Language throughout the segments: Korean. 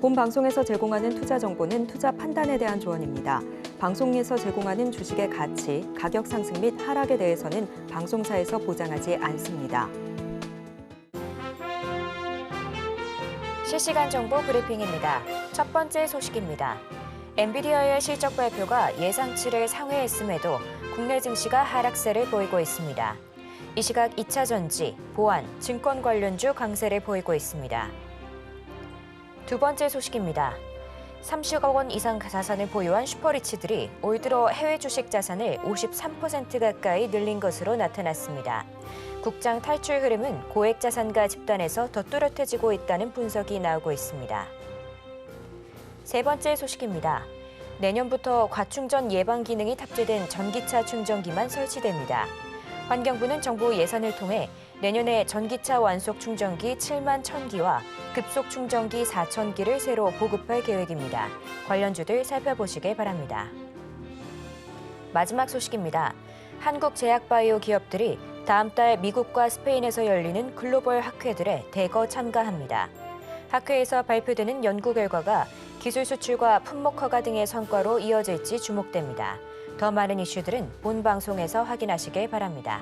본 방송에서 제공하는 투자 정보는 투자 판단에 대한 조언입니다. 방송에서 제공하는 주식의 가치, 가격 상승 및 하락에 대해서는 방송사에서 보장하지 않습니다. 실시간 정보 브리핑입니다. 첫 번째 소식입니다. 엔비디아의 실적 발표가 예상치를 상회했음에도 국내 증시가 하락세를 보이고 있습니다. 이 시각 2차 전지, 보안, 증권 관련주 강세를 보이고 있습니다. 두 번째 소식입니다. 30억 원 이상 자산을 보유한 슈퍼리치들이 올 들어 해외 주식 자산을 53% 가까이 늘린 것으로 나타났습니다. 국장 탈출 흐름은 고액 자산가 집단에서 더 뚜렷해지고 있다는 분석이 나오고 있습니다. 세 번째 소식입니다. 내년부터 과충전 예방 기능이 탑재된 전기차 충전기만 설치됩니다. 환경부는 정부 예산을 통해 내년에 전기차 완속 충전기 7만 1,000기와 급속 충전기 4,000기를 새로 보급할 계획입니다. 관련주들 살펴보시길 바랍니다. 마지막 소식입니다. 한국 제약바이오 기업들이 다음 달 미국과 스페인에서 열리는 글로벌 학회들에 대거 참가합니다. 학회에서 발표되는 연구 결과가 기술 수출과 품목 허가 등의 성과로 이어질지 주목됩니다. 더 많은 이슈들은 본 방송에서 확인하시길 바랍니다.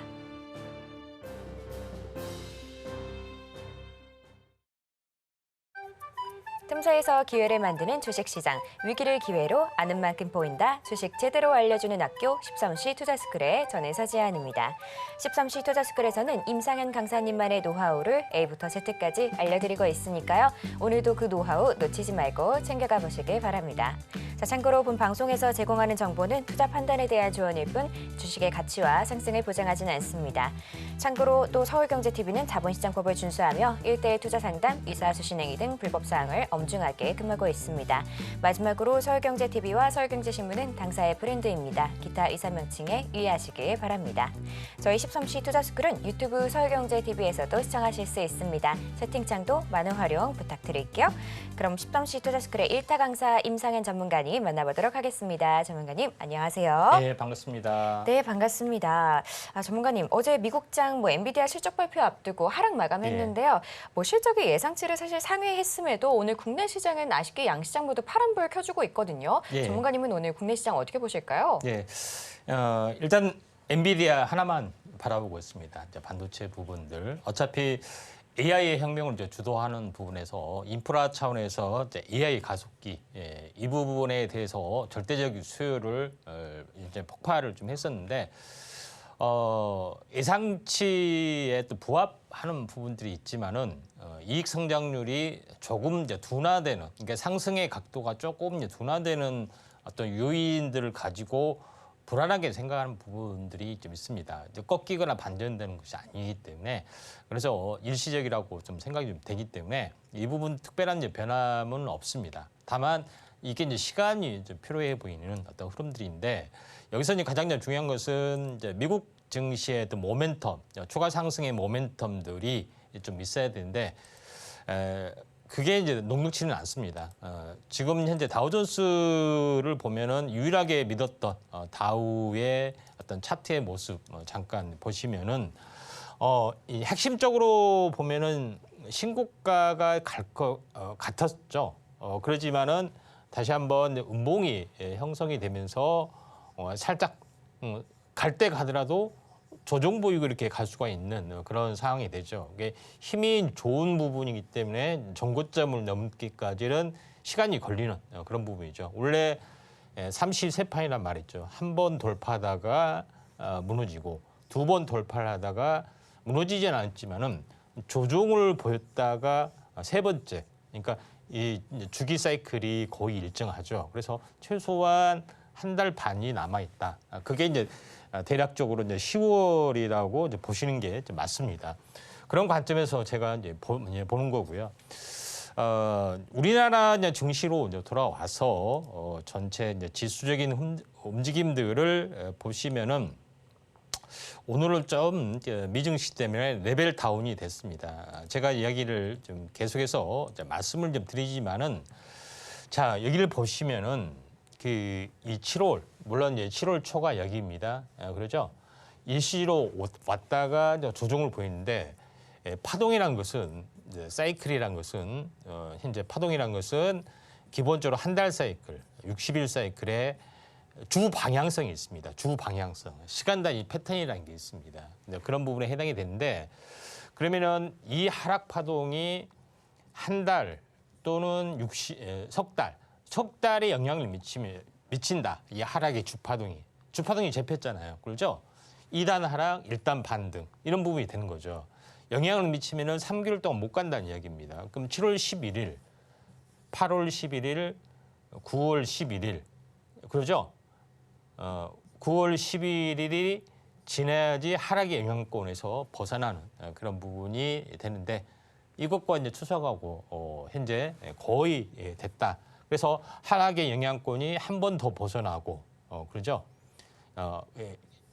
틈새에서 기회를 만드는 주식시장, 위기를 기회로 아는 만큼 보인다. 주식 제대로 알려주는 학교 13시 투자스쿨의 저는 서지아입니다. 13시 투자스쿨에서는 임상현 강사님만의 노하우를 A부터 Z까지 알려드리고 있으니까요. 오늘도 그 노하우 놓치지 말고 챙겨가 보시길 바랍니다. 자, 참고로 본 방송에서 제공하는 정보는 투자 판단에 대한 조언일 뿐 주식의 가치와 상승을 보장하지는 않습니다. 참고로 또 서울경제TV는 자본시장법을 준수하며 1:1 투자 상담, 이사수신행위 등 불법 사항을 엄중하게 금하고 있습니다. 마지막으로 서울경제TV와 서울경제신문은 당사의 브랜드입니다. 기타 이사 명칭에 유의하시길 바랍니다. 저희 13시 투자스쿨은 유튜브 서울경제TV에서도 시청하실 수 있습니다. 채팅창도 많은 활용 부탁드릴게요. 그럼 13시 투자스쿨의 1타 강사 임상현 전문가님 만나보도록 하겠습니다. 전문가님 안녕하세요. 네, 반갑습니다. 네, 반갑습니다. 전문가님, 어제 미국장 엔비디아 실적 발표 앞두고 하락 마감했는데요. 실적이 예상치를 사실 상회했음에도 오늘 국내 시장은 아쉽게 양시장 모두 파란불 켜주고 있거든요. 예. 전문가님은 오늘 국내 시장 어떻게 보실까요? 예, 일단 엔비디아 하나만 바라보고 있습니다. 이제 반도체 부분들 어차피 AI의 혁명을 이제 주도하는 부분에서 인프라 차원에서 이제 AI 가속기 이 부분에 대해서 절대적 수요를 이제 폭발을 좀 했었는데 예상치에 또 부합하는 부분들이 있지만은 이익 성장률이 조금 이제 둔화되는, 그러니까 상승의 각도가 조금 이제 둔화되는 어떤 요인들을 가지고 불안하게 생각하는 부분들이 좀 있습니다. 이제 꺾이거나 반전되는 것이 아니기 때문에, 그래서 일시적이라고 좀 생각이 좀 되기 때문에 이 부분 특별한 이제 변함은 없습니다. 다만 이게 이제 시간이 이제 필요해 보이는 어떤 흐름들인데, 여기서 이제 가장 중요한 것은 이제 미국 증시의 어떤 모멘텀, 추가 상승의 모멘텀들이 좀 있어야 되는데 그게 이제 녹록치는 않습니다. 지금 현재 다우존스를 보면은 유일하게 믿었던 다우의 어떤 차트의 모습 잠깐 보시면은 이 핵심적으로 보면은 신고가가 갈 것 같았죠. 그러지만은 다시 한번 음봉이 형성이 되면서 살짝 갈 때 가더라도 조정 보이고 이렇게 갈 수가 있는 그런 상황이 되죠. 이게 힘이 좋은 부분이기 때문에 전고점을 넘기까지는 시간이 걸리는 그런 부분이죠. 원래 33판이란 말이죠. 한 번 돌파하다가 무너지고 두 번 돌파를 하다가 무너지지는 않지만은 조정을 보였다가 세 번째, 그러니까 이 주기 사이클이 거의 일정하죠. 그래서 최소한 한 달 반이 남아 있다. 그게 이제 대략적으로 이제 10월이라고 이제 보시는 게 맞습니다. 그런 관점에서 제가 이제 보는 거고요. 우리나라 이제 증시로 이제 돌아와서 전체 이제 지수적인 움직임들을 보시면은 오늘은 좀 미증시 때문에 레벨 다운이 됐습니다. 제가 이야기를 좀 계속해서 말씀을 좀 드리지만은, 자, 여기를 보시면은 이 7월, 물론 이제 7월 초가 여기입니다. 그러죠? 일시로 왔다가 조정을 보이는데, 파동이라는 것은 이제 사이클이란 것은 현재 파동이란 것은 기본적으로 한 달 사이클, 60일 사이클에 주 방향성이 있습니다. 주 방향성, 시간 단위 패턴이라는 게 있습니다. 그런 부분에 해당이 되는데 그러면은 이 하락 파동이 한 달 또는 석 달에 영향을 미친다. 이 하락의 주파동이 잡혔잖아요. 그렇죠? 2단 하락, 1단 반등 이런 부분이 되는 거죠. 영향을 미치면은 3개월 동안 못 간다는 이야기입니다. 그럼 7월 11일, 8월 11일, 9월 11일 그러죠? 9월 11일이 지나야지 하락의 영향권에서 벗어나는 그런 부분이 되는데 이것과 이제 추석하고 현재 거의 됐다. 그래서 하락의 영향권이 한 번 더 벗어나고 그러죠?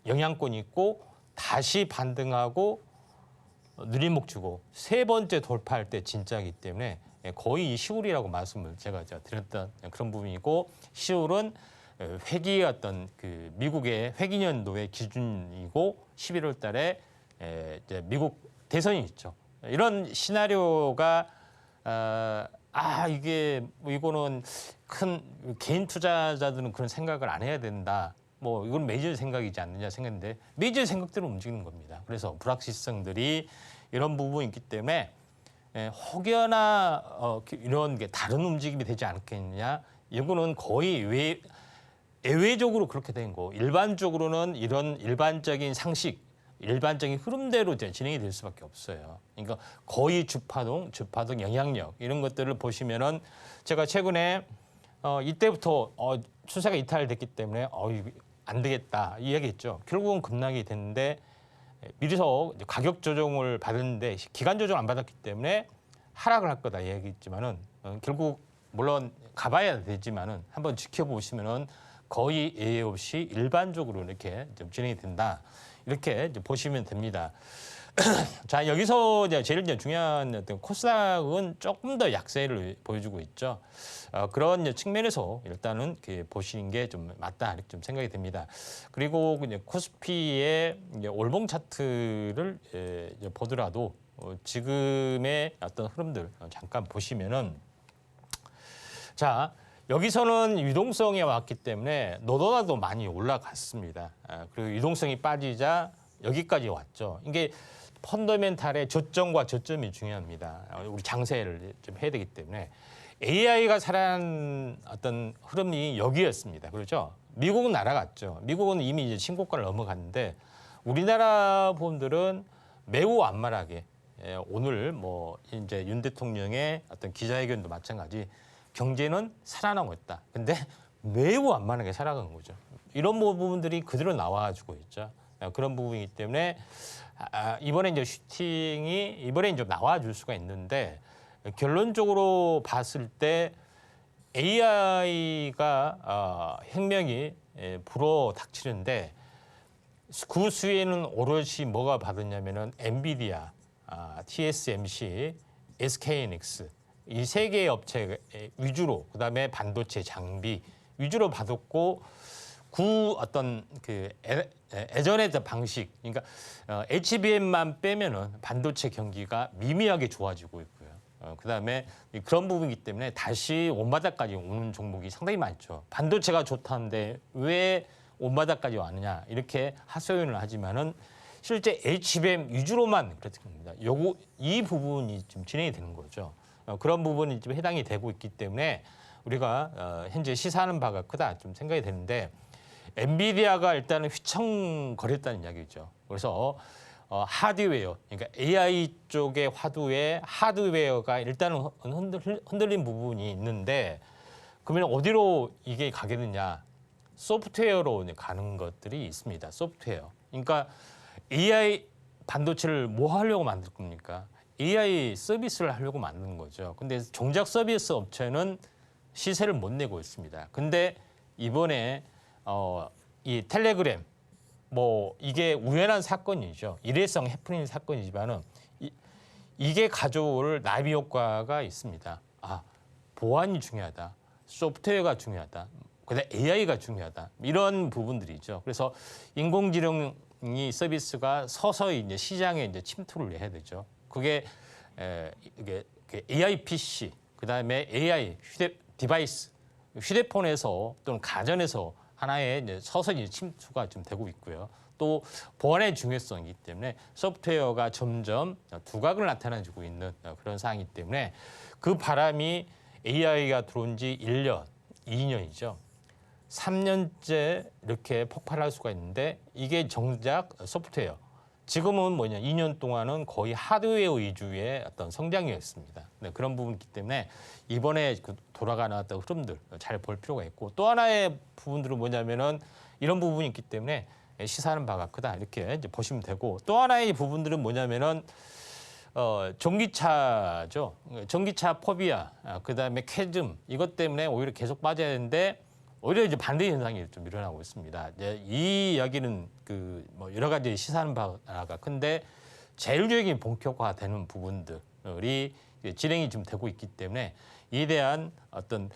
영향권이 있고 다시 반등하고 느림목 주고 세 번째 돌파할 때 진짜이기 때문에 거의 10월이라고 말씀을 제가 드렸던 그런 부분이고 10월은 회기의 어떤 그 미국의 회기년도의 기준이고 11월 달에 이제 미국 대선이 있죠. 이런 시나리오가 이게 뭐 이거는 큰 개인 투자자들은 그런 생각을 안 해야 된다. 뭐 이건 메이저 생각이지 않느냐 생각했는데 메이저 생각대로 움직이는 겁니다. 그래서 불확실성들이 이런 부분이 있기 때문에 혹여나 이런 게 다른 움직임이 되지 않겠느냐. 이거는 거의 예외적으로 그렇게 된 거. 일반적으로는 이런 일반적인 상식, 일반적인 흐름대로 이제 진행이 될 수밖에 없어요. 그러니까 거의 주파동 영향력 이런 것들을 보시면은 제가 최근에 이때부터 추세가 이탈됐기 때문에 안 되겠다 이 얘기했죠. 결국은 급락이 됐는데 미리서 가격 조정을 받았는데 기간 조정 안 받았기 때문에 하락을 할 거다 얘기했지만은 결국 물론 가봐야 되지만은 한번 지켜보시면은 거의 예외 없이 일반적으로 이렇게 좀 진행이 된다. 이렇게 이제 보시면 됩니다. 자, 여기서 이제 제일 중요한 어떤 코스닥은 조금 더 약세를 보여주고 있죠. 그런 이제 측면에서 일단은 이렇게 보시는 게 좀 맞다 이렇게 좀 생각이 됩니다. 그리고 이제 코스피의 이제 월봉 차트를 이제 보더라도 지금의 어떤 흐름들 잠깐 보시면은 자. 여기서는 유동성이 왔기 때문에 너도나도 많이 올라갔습니다. 그리고 유동성이 빠지자 여기까지 왔죠. 이게 펀더멘탈의 저점과 저점이 중요합니다. 우리 장세를 좀 해야 되기 때문에 AI가 살아난 어떤 흐름이 여기였습니다. 그렇죠? 미국은 날아갔죠. 미국은 이미 이제 신고가를 넘어갔는데 우리나라 분들은 매우 완만하게 오늘 뭐 이제 윤 대통령의 어떤 기자회견도 마찬가지. 경제는 살아나고 있다. 근데 매우 완만하게 살아간 거죠. 이런 부분들이 그대로 나와주고 있죠. 그런 부분이기 때문에 이번에 이제 슈팅이 이번에 이제 나와줄 수가 있는데 결론적으로 봤을 때 AI가 혁명이 불어닥치는데 그 수혜는 오롯이 뭐가 받았냐면은 엔비디아, TSMC, SK이닉스 이 세 개의 업체 위주로 그다음에 반도체 장비 위주로 받았고 어떤 그 예전의 방식 그러니까 HBM만 빼면은 반도체 경기가 미미하게 좋아지고 있고요. 그다음에 그런 부분이기 때문에 다시 온바닥까지 오는 종목이 상당히 많죠. 반도체가 좋다는데 왜 온바닥까지 왔느냐 이렇게 하소연을 하지만은 실제 HBM 위주로만 그렇습니다. 이 부분이 좀 진행이 되는 거죠. 그런 부분이 좀 해당이 되고 있기 때문에 우리가 현재 시사하는 바가 크다 좀 생각이 되는데 엔비디아가 일단은 휘청거렸다는 이야기죠. 그래서 하드웨어, 그러니까 AI 쪽의 하드웨어가 일단은 흔들린 부분이 있는데 그러면 어디로 이게 가겠느냐? 소프트웨어로 가는 것들이 있습니다. 소프트웨어. 그러니까 AI 반도체를 뭐 하려고 만들 겁니까? AI 서비스를 하려고 만든 거죠. 근데 정작 서비스 업체는 시세를 못 내고 있습니다. 근데 이번에 이 텔레그램 뭐 이게 우연한 사건이죠. 일회성 해프닝 사건이지만은 이게 가져올 나비 효과가 있습니다. 보안이 중요하다. 소프트웨어가 중요하다. 그다음에 AI가 중요하다. 이런 부분들이죠. 그래서 인공지능이 서비스가 서서히 이제 시장에 이제 침투를 해야 되죠. 그게 이게 AI PC, 그다음에 AI 디바이스, 휴대폰에서 또는 가전에서 하나의 이제 서서히 침투가 좀 되고 있고요. 또 보안의 중요성이기 때문에 소프트웨어가 점점 두각을 나타내주고 있는 그런 상황이기 때문에 그 바람이 AI가 들어온 지 1년, 2년이죠. 3년째 이렇게 폭발할 수가 있는데 이게 정작 소프트웨어. 지금은 뭐냐, 2년 동안은 거의 하드웨어 위주의 어떤 성장이었습니다. 네, 그런 부분이기 때문에 이번에 돌아가는 어떤 흐름들 잘 볼 필요가 있고, 또 하나의 부분들은 뭐냐면은 이런 부분이 있기 때문에 시사하는 바가 크다 이렇게 이제 보시면 되고, 또 하나의 부분들은 뭐냐면은 전기차죠. 전기차 포비아, 그다음에 캐즘, 이것 때문에 오히려 계속 빠져야 되는데 오히려 이제 반대 현상이 좀 일어나고 있습니다. 이제 이 이야기는 뭐 여러 가지 시사하는 바가 큰데 제일적인 본격화되는 부분들이 진행이 좀 되고 있기 때문에 이에 대한 어떤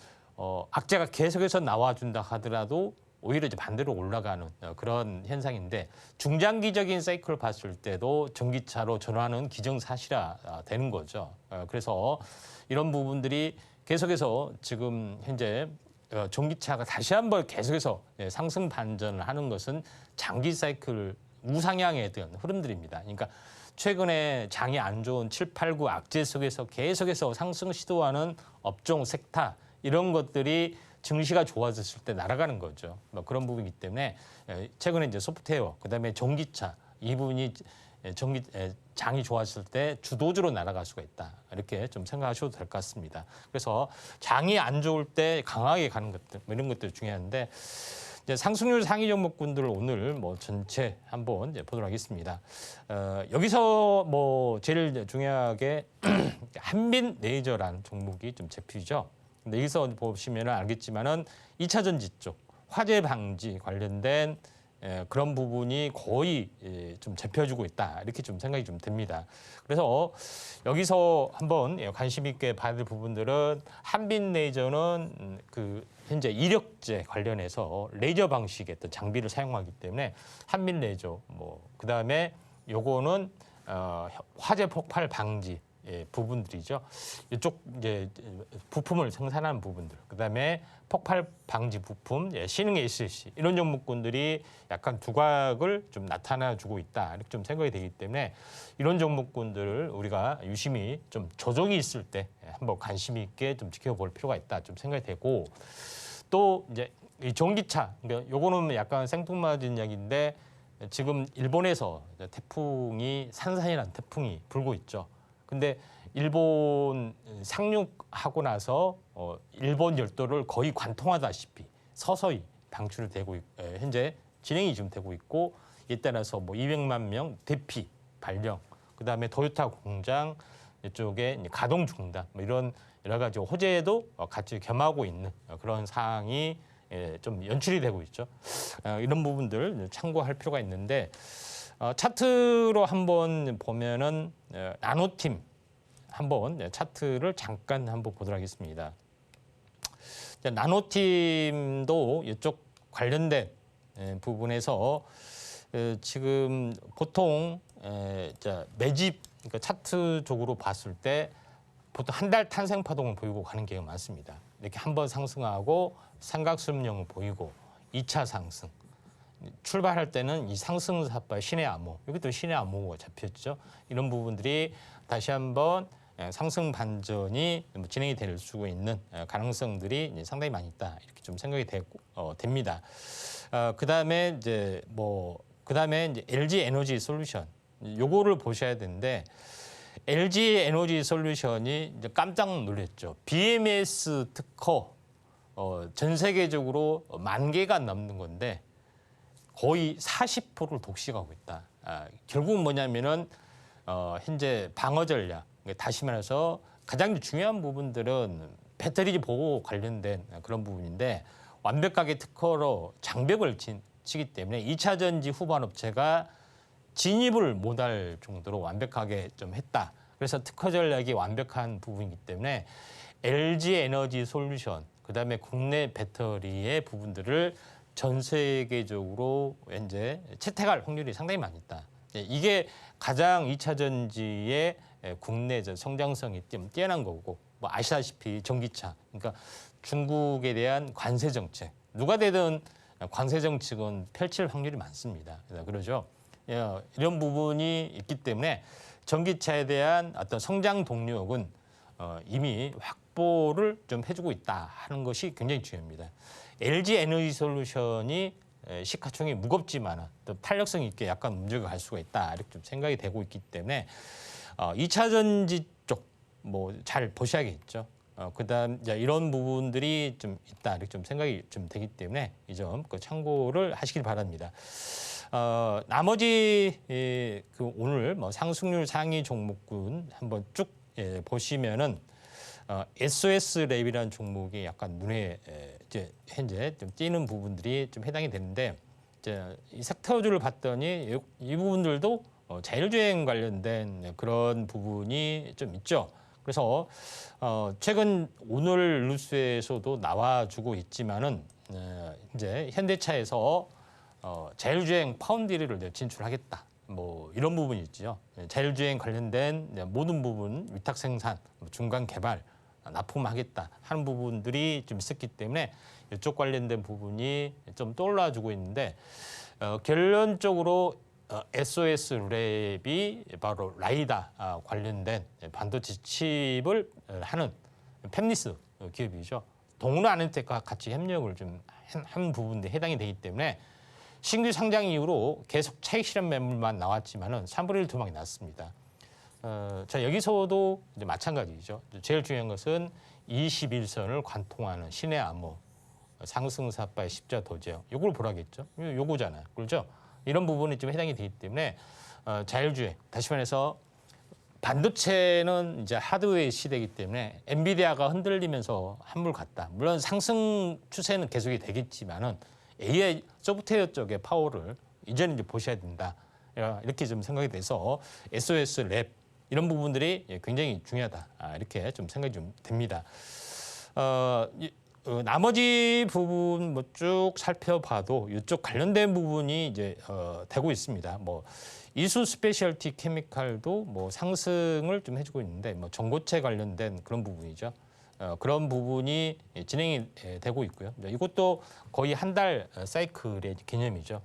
악재가 계속해서 나와준다 하더라도 오히려 이제 반대로 올라가는 그런 현상인데, 중장기적인 사이클을 봤을 때도 전기차로 전환은 기정사실화 되는 거죠. 그래서 이런 부분들이 계속해서 지금 현재 전기차가 다시 한번 계속해서 상승 반전을 하는 것은 장기 사이클 우상향에 대한 흐름들입니다. 그러니까 최근에 장이 안 좋은 7, 8, 9 악재 속에서 계속해서 상승 시도하는 업종 섹터, 이런 것들이 증시가 좋아졌을 때 날아가는 거죠. 뭐 그런 부분이기 때문에 최근에 이제 소프트웨어, 그다음에 전기차, 이 부분이 장이 좋았을 때 주도주로 날아갈 수가 있다. 이렇게 좀 생각하셔도 될 것 같습니다. 그래서 장이 안 좋을 때 강하게 가는 것들, 뭐 이런 것들이 중요한데, 이제 상승률 상위 종목군들을 오늘 뭐 전체 한번 이제 보도록 하겠습니다. 여기서 뭐 제일 중요하게 한빛 레이저라는 종목이 좀 제표죠. 근데 여기서 보시면 알겠지만은 2차 전지 쪽 화재 방지 관련된 그런 부분이 거의 좀 잡혀주고 있다, 이렇게 좀 생각이 좀 됩니다. 그래서 여기서 한번 관심 있게 봐야 될 부분들은, 한빛 레이저는 현재 이력제 관련해서 레이저 방식의 어떤 장비를 사용하기 때문에 한빛 레이저, 뭐 그다음에 요거는 화재 폭발 방지 부분들이죠. 이쪽 이제 부품을 생산하는 부분들, 그다음에 폭발 방지 부품, 신흥 ACC, 이런 종목군들이 약간 두각을 좀 나타나주고 있다, 이렇게 좀 생각이 되기 때문에 이런 종목군들을 우리가 유심히 좀 조정이 있을 때 한번 관심 있게 좀 지켜볼 필요가 있다, 좀 생각이 되고, 또 이제 이 전기차, 그러니까 요거는 약간 생뚱맞은 이야기인데, 지금 일본에서 태풍이 산산이라는 태풍이 불고 있죠. 근데 일본 상륙하고 나서 일본 열도를 거의 관통하다시피 서서히 방출이 되고 현재 진행이 좀 되고 있고, 이에 따라서 뭐 200만 명 대피 발령, 그다음에 도요타 공장 이쪽에 가동 중단, 뭐 이런 여러 가지 호재도 같이 겸하고 있는 그런 상황이 좀 연출이 되고 있죠. 이런 부분들 참고할 필요가 있는데, 차트로 한번 보면은 나노팀 한번 차트를 잠깐 한번 보도록 하겠습니다. 나노팀도 이쪽 관련된 부분에서 지금 보통 매집, 그러니까 차트적으로 봤을 때 보통 한 달 탄생 파동을 보이고 가는 경우가 많습니다. 이렇게 한번 상승하고 삼각수렴형을 보이고 2차 상승. 출발할 때는 이 상승사발 신의 암호, 여기도 신의 암호가 잡혔죠. 이런 부분들이 다시 한번 상승 반전이 진행이 될 수 있는 가능성들이 상당히 많이 있다, 이렇게 좀 생각이 됩니다. 그다음에 이제 LG 에너지 솔루션, 요거를 보셔야 되는데, LG 에너지 솔루션이 이제 깜짝 놀랐죠. BMS 특허 전 세계적으로 10,000개가 넘는 건데 거의 40%를 독식하고 있다. 결국은 뭐냐면은 현재 방어 전략, 다시 말해서 가장 중요한 부분들은 배터리 보호 관련된 그런 부분인데, 완벽하게 특허로 장벽을 치기 때문에 2차 전지 후반 업체가 진입을 못할 정도로 완벽하게 좀 했다. 그래서 특허 전략이 완벽한 부분이기 때문에 LG 에너지 솔루션, 그다음에 국내 배터리의 부분들을 전 세계적으로 이제 채택할 확률이 상당히 많이 있다. 이게 가장 2차 전지의 국내 성장성이 좀 뛰어난 거고 뭐 아시다시피 전기차, 그러니까 중국에 대한 관세 정책 누가 되든 관세 정책은 펼칠 확률이 많습니다. 그러죠. 이런 부분이 있기 때문에 전기차에 대한 어떤 성장 동력은 이미 확보를 좀 해주고 있다 하는 것이 굉장히 중요합니다. LG 에너지 솔루션이 시가총이 무겁지만 또 탄력성 있게 약간 문제가 갈 수가 있다 이렇게 좀 생각이 되고 있기 때문에 2차 전지 쪽 뭐 잘 보셔야겠죠. 그다음 이제 이런 부분들이 좀 있다 이렇게 좀 생각이 좀 되기 때문에 이 점 그 참고를 하시길 바랍니다. 나머지 그 오늘 뭐 상승률 상위 종목군 한번 쭉 보시면은 SOS 랩이라는 종목이 약간 눈에 이제 현재 좀 띄는 부분들이 좀 해당이 되는데 이제 이 섹터주를 봤더니 이 부분들도 자율주행 관련된 그런 부분이 좀 있죠. 그래서 최근 오늘 뉴스에서도 나와주고 있지만은 이제 현대차에서 자율주행 파운드리를 진출하겠다. 뭐 이런 부분이 있죠. 자율주행 관련된 모든 부분 위탁 생산, 중간 개발, 납품하겠다 하는 부분들이 좀 있었기 때문에 이쪽 관련된 부분이 좀 떠올라주고 있는데 결론적으로 SOS 랩이 바로 라이다 관련된 반도체 칩을 하는 팹리스 기업이죠. 동료 아나텍과 같이 협력을 좀 한 부분에 해당이 되기 때문에 신규 상장 이후로 계속 차익 실현 매물만 나왔지만은 3분의 1 도망이 났습니다. 자 여기서도 이제 마찬가지죠. 제일 중요한 것은 21선을 관통하는 신의 암호, 상승사바의 십자 도제어. 요걸 보라겠죠. 요거잖아요. 그렇죠? 이런 부분이 좀 해당이 되기 때문에 자율주행, 다시 말해서 반도체는 이제 하드웨어 시대이기 때문에 엔비디아가 흔들리면서 한물 갔다. 물론 상승 추세는 계속이 되겠지만은 AI 소프트웨어 쪽의 파워를 이제는 이제 보셔야 된다. 이렇게 좀 생각이 돼서 SOS 랩 이런 부분들이 굉장히 중요하다. 이렇게 좀 생각이 좀 됩니다. 나머지 부분 뭐 쭉 살펴봐도 이쪽 관련된 부분이 이제 되고 있습니다. 뭐 이수 스페셜티 케미칼도 뭐 상승을 좀 해주고 있는데 뭐 전고체 관련된 그런 부분이죠. 그런 부분이 진행이 되고 있고요. 이것도 거의 한 달 사이클의 개념이죠.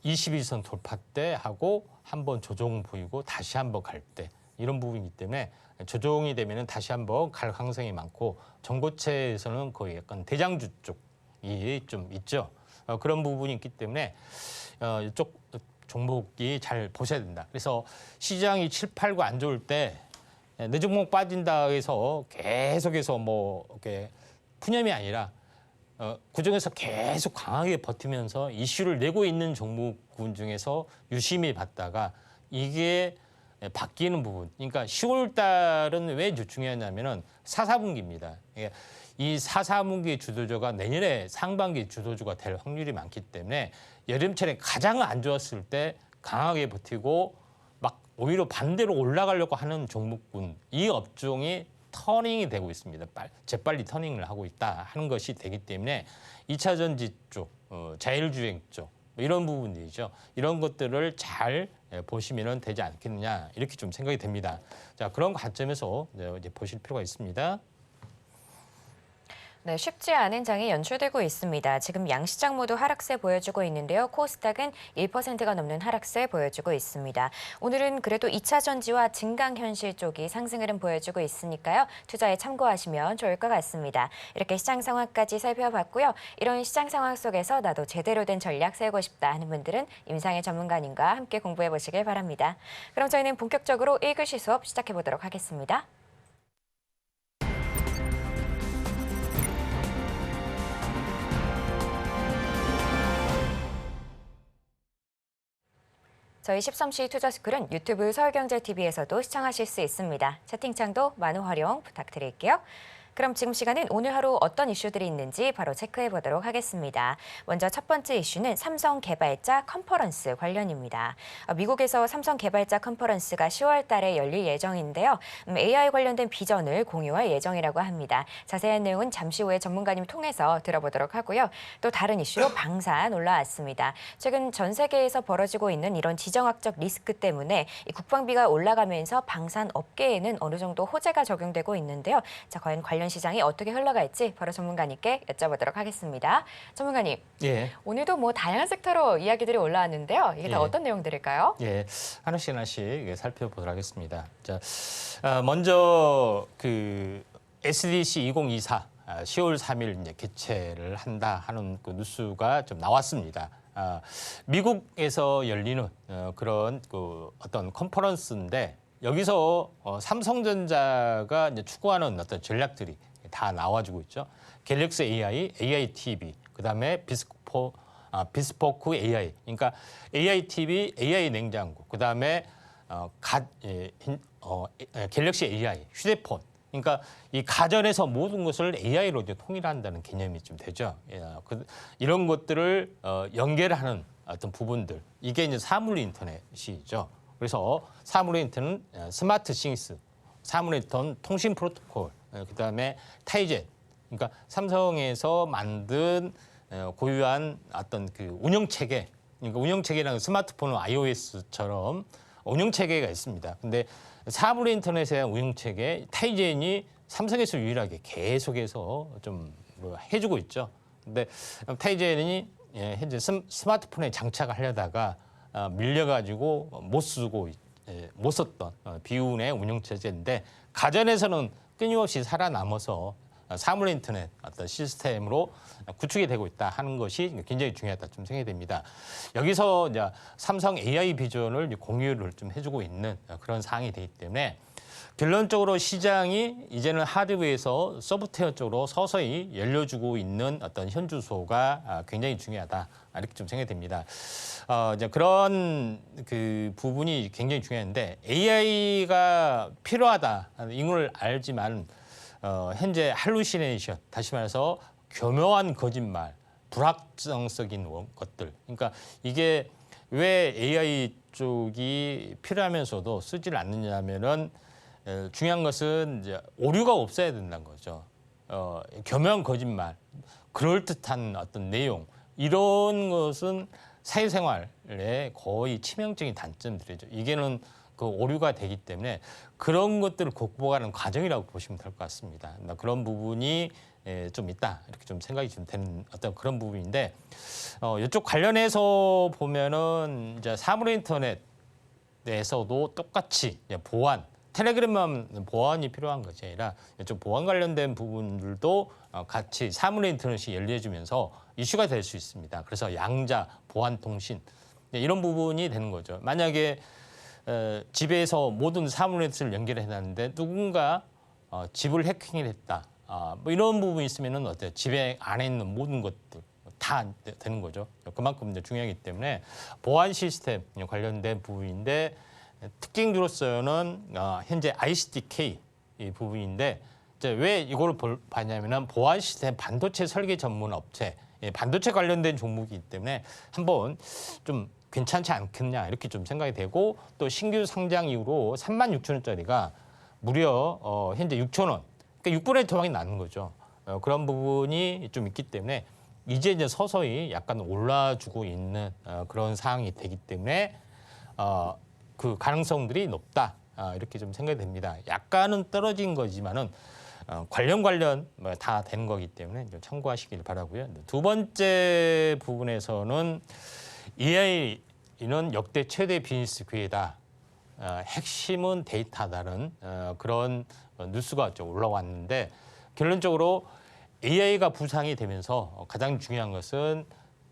21선 돌파 때 하고 한번 조정 보이고 다시 한번 갈 때 이런 부분이기 때문에 조정이 되면은 다시 한번 갈 가능성이 많고 전고체에서는 거의 약간 대장주 쪽이 좀 있죠. 그런 부분이 있기 때문에 이쪽 종목이 잘 보셔야 된다. 그래서 시장이 7, 8구 안 좋을 때 내 종목 빠진다 해서 계속해서 뭐 이렇게 푸념이 아니라 그중에서 계속 강하게 버티면서 이슈를 내고 있는 종목군 중에서 유심히 봤다가 이게 바뀌는 부분. 그러니까 10월 달은 왜 중요하냐면은 4, 4분기입니다. 이 4, 4분기 주도주가 내년에 상반기 주도주가 될 확률이 많기 때문에 여름철에 가장 안 좋았을 때 강하게 버티고 막 오히려 반대로 올라가려고 하는 종목군. 이 업종이 터닝이 되고 있습니다. 재빨리 터닝을 하고 있다 하는 것이 되기 때문에 2차 전지 쪽, 자율주행 쪽 이런 부분들이죠. 이런 것들을 잘 보시면 되지 않겠느냐 이렇게 좀 생각이 됩니다. 자 그런 관점에서 이제 보실 필요가 있습니다. 네, 쉽지 않은 장이 연출되고 있습니다. 지금 양시장 모두 하락세 보여주고 있는데요. 코스닥은 1%가 넘는 하락세 보여주고 있습니다. 오늘은 그래도 2차 전지와 증강현실 쪽이 상승 흐름 보여주고 있으니까요. 투자에 참고하시면 좋을 것 같습니다. 이렇게 시장 상황까지 살펴봤고요. 이런 시장 상황 속에서 나도 제대로 된 전략 세우고 싶다 하는 분들은 임상의 전문가님과 함께 공부해 보시길 바랍니다. 그럼 저희는 본격적으로 1교시 수업 시작해 보도록 하겠습니다. 저희 13시 투자스쿨은 유튜브 서울경제TV에서도 시청하실 수 있습니다. 채팅창도 많은 활용 부탁드릴게요. 그럼 지금 시간은 오늘 하루 어떤 이슈들이 있는지 바로 체크해 보도록 하겠습니다. 먼저 첫 번째 이슈는 삼성 개발자 컨퍼런스 관련입니다. 미국에서 삼성 개발자 컨퍼런스가 10월 달에 열릴 예정인데요. AI 관련된 비전을 공유할 예정이라고 합니다. 자세한 내용은 잠시 후에 전문가님 통해서 들어보도록 하고요. 또 다른 이슈로 방산 올라왔습니다. 최근 전 세계에서 벌어지고 있는 이런 지정학적 리스크 때문에 이 국방비가 올라가면서 방산 업계에는 어느 정도 호재가 적용되고 있는데요. 자, 과연 관련 시장이 어떻게 흘러갈지 바로 전문가님께 여쭤보도록 하겠습니다. 전문가님, 예. 오늘도 뭐 다양한 섹터로 이야기들이 올라왔는데요. 이게 다 예. 어떤 내용들일까요? 예, 하나씩 살펴보도록 하겠습니다. 자, 먼저 그 SDC 2024 10월 3일 이제 개최를 한다 하는 그 뉴스가 좀 나왔습니다. 미국에서 열리는 그런 그 어떤 컨퍼런스인데 여기서 삼성전자가 이제 추구하는 어떤 전략들이 다 나와주고 있죠. 갤럭시 AI, AI TV, 그다음에 비스포크 AI, 그러니까 AI TV, AI 냉장고, 그다음에 갤럭시 AI, 휴대폰. 그러니까 이 가전에서 모든 것을 AI로 이제 통일한다는 개념이 좀 되죠. 이런 것들을 연결하는 어떤 부분들, 이게 이제 사물 인터넷이죠. 그래서 사물 인터넷은 스마트 싱스, 사물 인터넷 통신 프로토콜, 그다음에 타이젠. 그러니까 삼성에서 만든 고유한 어떤 그 운영 체계, 그러니까 운영 체계라는 스마트폰은 iOS처럼 운영 체계가 있습니다. 근데 사물 인터넷에 대한 운영 체계 타이젠이 삼성에서 유일하게 계속해서 좀 해주고 있죠. 근데 타이젠이 현재 스마트폰에 장착을 하려다가 밀려가지고 못 썼던 비운의 운영 체제인데 가전에서는 끊임없이 살아남아서 사물 인터넷 어떤 시스템으로 구축이 되고 있다 하는 것이 굉장히 중요하다 좀 생각이 됩니다. 여기서 이제 삼성 AI 비전을 공유를 좀 해주고 있는 그런 사항이 되기 때문에 결론적으로 시장이 이제는 하드웨어에서 소프트웨어 쪽으로 서서히 열려주고 있는 어떤 현주소가 굉장히 중요하다 이렇게 좀 생각이 됩니다. 이제 그런 그 부분이 굉장히 중요한데 AI가 필요하다 이걸 알지만 현재 할루시네이션, 다시 말해서 교묘한 거짓말, 불확정적인 것들. 그러니까 이게 왜 AI 쪽이 필요하면서도 쓰지를 않느냐면은 중요한 것은 이제 오류가 없어야 된다는 거죠. 교묘한 거짓말, 그럴듯한 어떤 내용 이런 것은 사회생활에 거의 치명적인 단점들이죠. 이게는 그 오류가 되기 때문에 그런 것들을 극복하는 과정이라고 보시면 될 것 같습니다. 그런 부분이 좀 있다 이렇게 좀 생각이 좀 되는 어떤 그런 부분인데 이쪽 관련해서 보면은 이제 사물 인터넷에서도 똑같이 보안, 텔레그램만 보안이 필요한 것이 아니라 이쪽 보안 관련된 부분들도 같이 사물 인터넷이 열려지면서 이슈가 될 수 있습니다. 그래서 양자, 보안 통신 이런 부분이 되는 거죠. 만약에 집에서 모든 사물넷을 연결해놨는데 누군가 집을 해킹을 했다. 뭐 이런 부분이 있으면은 어때요? 집에 안에 있는 모든 것들 다 되는 거죠. 그만큼 이제 중요하기 때문에 보안 시스템 관련된 부분인데 특징으로서는 현재 ICDK 이 부분인데 이제 왜 이걸 봤냐면은 보안 시스템 반도체 설계 전문 업체, 반도체 관련된 종목이기 때문에 한번 좀 괜찮지 않겠냐 이렇게 좀 생각이 되고 또 신규 상장 이후로 36,000원짜리가 무려 현재 6,000원, 그러니까 6분의 도망이 나는 거죠. 그런 부분이 좀 있기 때문에 이제 서서히 약간 올라주고 있는 그런 상황이 되기 때문에 그 가능성들이 높다 이렇게 좀 생각이 됩니다. 약간은 떨어진 거지만은 관련 다 되는 거기 때문에 좀 참고하시길 바라고요. 두 번째 부분에서는 AI는 역대 최대 비즈니스 기회다. 핵심은 데이터다는 그런 뉴스가 좀 올라왔는데 결론적으로 AI가 부상이 되면서 가장 중요한 것은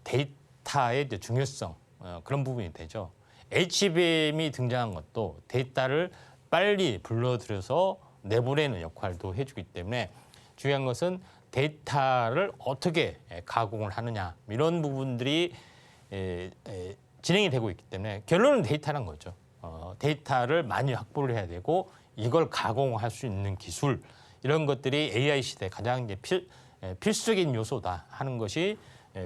데이터의 중요성 그런 부분이 되죠. HBM이 등장한 것도 데이터를 빨리 불러들여서 내보내는 역할도 해주기 때문에 중요한 것은 데이터를 어떻게 가공을 하느냐 이런 부분들이 진행이 되고 있기 때문에 결론은 데이터란 거죠. 데이터를 많이 확보를 해야 되고 이걸 가공할 수 있는 기술 이런 것들이 AI 시대 가장 이제 필수적인 요소다 하는 것이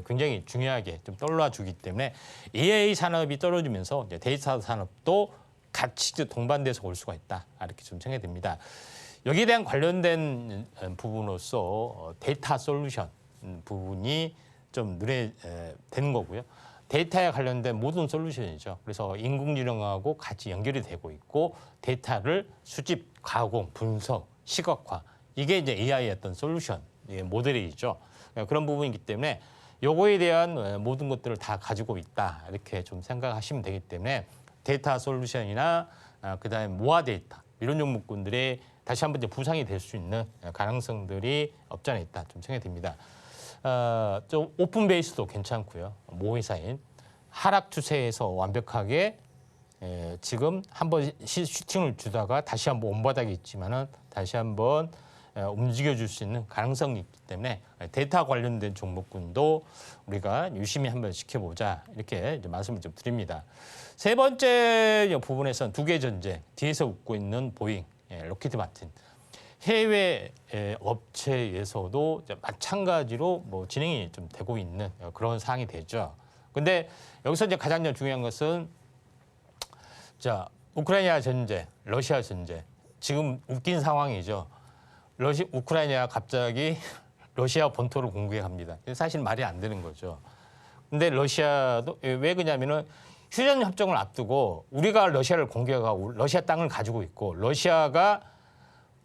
굉장히 중요하게 좀 떠올라주기 때문에 AI 산업이 떨어지면서 이제 데이터 산업도 같이 동반돼서 올 수가 있다 이렇게 좀 생각이 됩니다. 여기에 대한 관련된 부분으로서 데이터 솔루션 부분이 좀 눈에 되는 거고요. 데이터에 관련된 모든 솔루션이죠. 그래서 인공지능하고 같이 연결이 되고 있고 데이터를 수집, 가공, 분석, 시각화 이게 이제 AI의 어떤 솔루션 모델이죠. 그런 부분이기 때문에 요거에 대한 모든 것들을 다 가지고 있다 이렇게 좀 생각하시면 되기 때문에 데이터 솔루션이나 그다음에 모아 데이터 이런 종목군들이 다시 한번 이제 부상이 될 수 있는 가능성들이 없지 않아 있다 좀 생각이 듭니다. 좀 오픈 베이스도 괜찮고요. 모 회사인 하락 추세에서 완벽하게 지금 한번 슈팅을 주다가 다시 한번 온바닥이 있지만은 다시 한번 움직여줄 수 있는 가능성이 있기 때문에 데이터 관련된 종목군도 우리가 유심히 한번 지켜보자 이렇게 이제 말씀을 좀 드립니다. 세 번째 부분에서는 두 개 전쟁 뒤에서 웃고 있는 보잉, 로키드 마틴 해외 업체에서도 마찬가지로 뭐 진행이 좀 되고 있는 그런 사항이 되죠. 근데 여기서 이제 가장 중요한 것은 자 우크라이나 전쟁, 러시아 전쟁 지금 웃긴 상황이죠. 우크라이나가 갑자기 러시아 본토를 공격합니다. 사실 말이 안 되는 거죠. 근데 러시아도 왜 그러냐면은 휴전 협정을 앞두고 우리가 러시아를 공격하고 러시아 땅을 가지고 있고 러시아가